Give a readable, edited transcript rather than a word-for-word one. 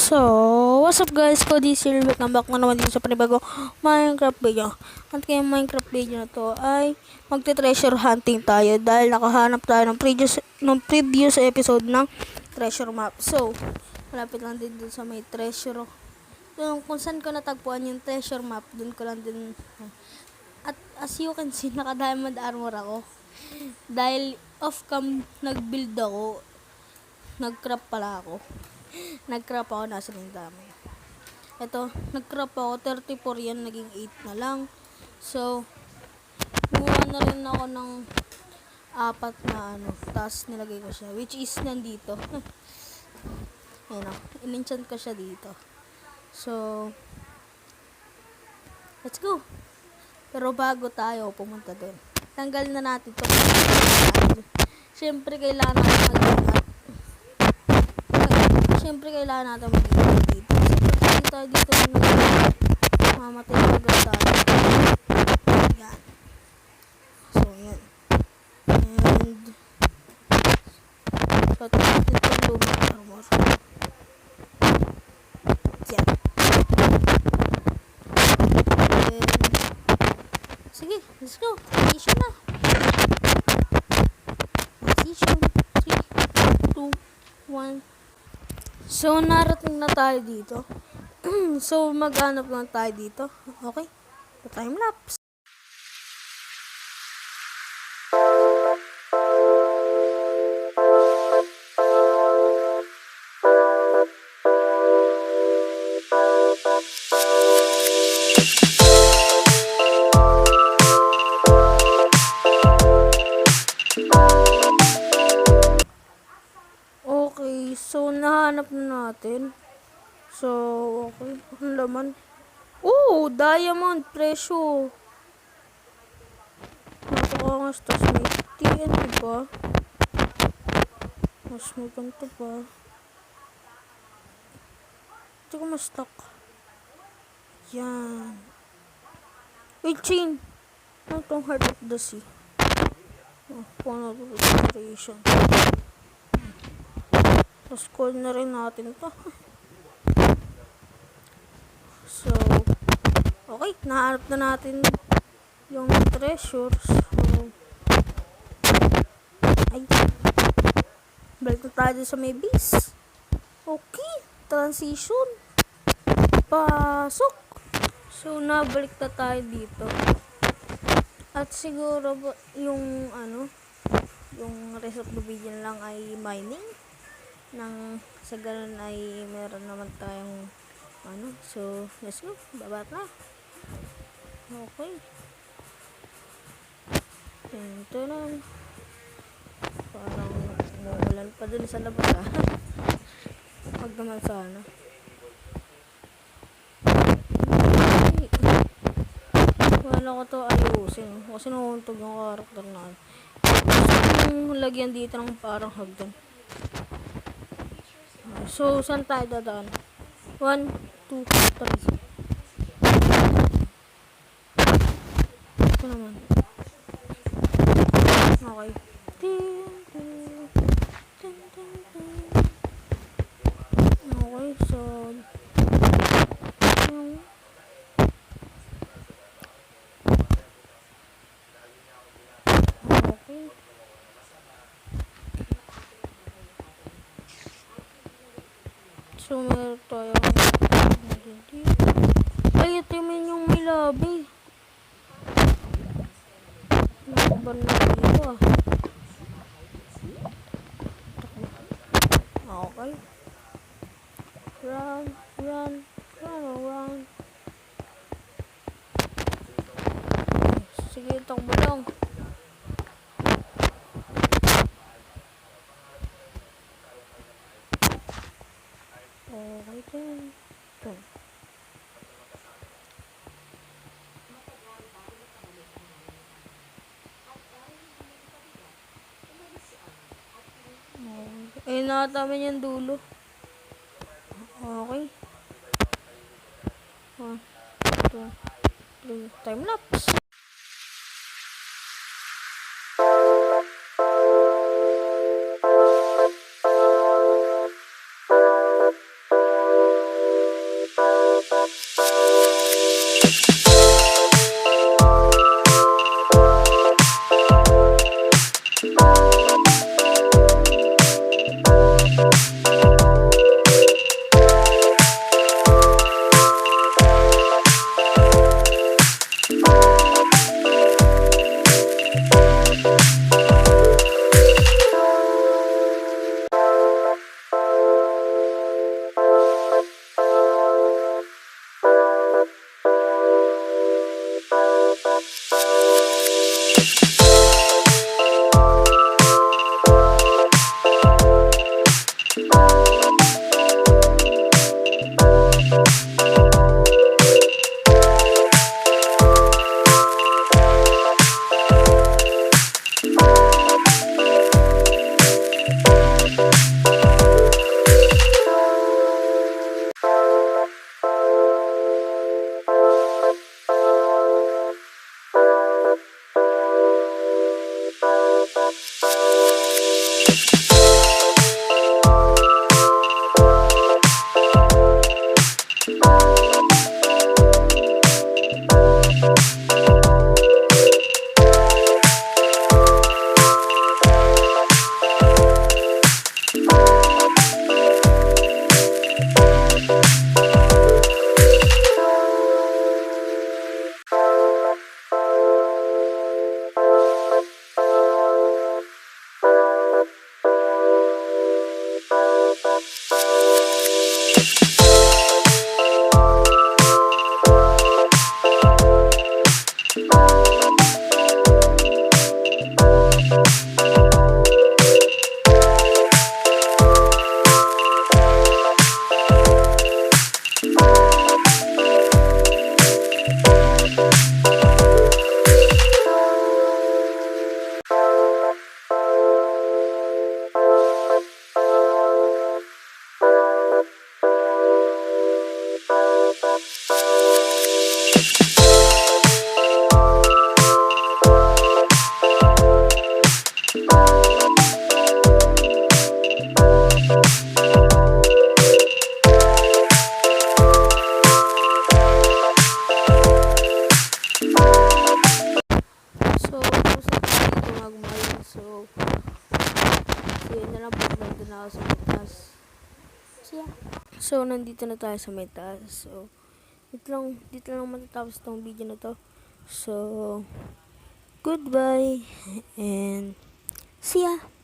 So, what's up guys? Cody here. Welcome back na naman dito sa panibago Minecraft video. At kaya Minecraft video na to ay magte-treasure hunting tayo dahil nakahanap tayo ng previous episode ng treasure map. So, malapit lang din dun sa may treasure. So, kung saan ko natagpuan yung treasure map, dun ko lang din. At as you can see, naka-diamond armor ako. Dahil off-cam nag-build ako. Nag-crop pala ako. Nag-crop ako, nasa yung dami. Ito, nag-crop ako, 34 yan, naging 8 na lang. So, gumawa na rin ako ng 4 na tapos nilagay ko siya, which is nandito. Ayan o, in-enchant ko siya dito. So, let's go. Pero bago tayo pumunta doon, tanggal na natin ito. Siyempre, kailangan natin mag-ingat dito. Kasi tayo dito mamatay na agad tayo. Yan. So, yan. And, so, natin itong lumang armor. Yan. And, sige, let's go. Position na. Position. 3, 2, 1. So, narating na tayo dito. So, maghanap lang tayo dito. Okay? So, time lapse. Okay, so nahanap na natin. So, okay. Ang laman. Oh, diamond presyo. Napakangas. Tapos may TNT pa. Mas may ganito pa. Hindi ko ma-stock. Yan. Wait, chain. Ano itong Heart of the Sea? Oh, paano ito restoration? Tapos call na rin natin ito. So, okay. Nahanap na natin yung treasures. So, ay. Balik na tayo sa may base. Okay. Transition. Pasok. So, nabalik na tayo dito. At siguro yung yung rest of the video lang ay mining. Nang sa ganun ay meron naman tayong so let's go, baba na. Okay, ito na, parang umuulan pa dun sa labas wag naman sana. Okay. Wala ko to ayusin kasi nahuntog yung karakter na yung lagyan dito ng parang hagdan. So, saan tayo dadaan? 1, 2, 3. Ito naman. Okay. Okay, so okay. So, meron tayo. Ay, ito yung may labi. Nakaban na dito Okay. Run. Sige, takbo lang. Okay, then. Eh, nakatamin yung dulo. Okay. 1, 2, 3. Time lapse. Nandun na ako sa may taas. So, nandito na tayo sa may taas. So, dito lang matatapos tong video na to. So, goodbye and see ya!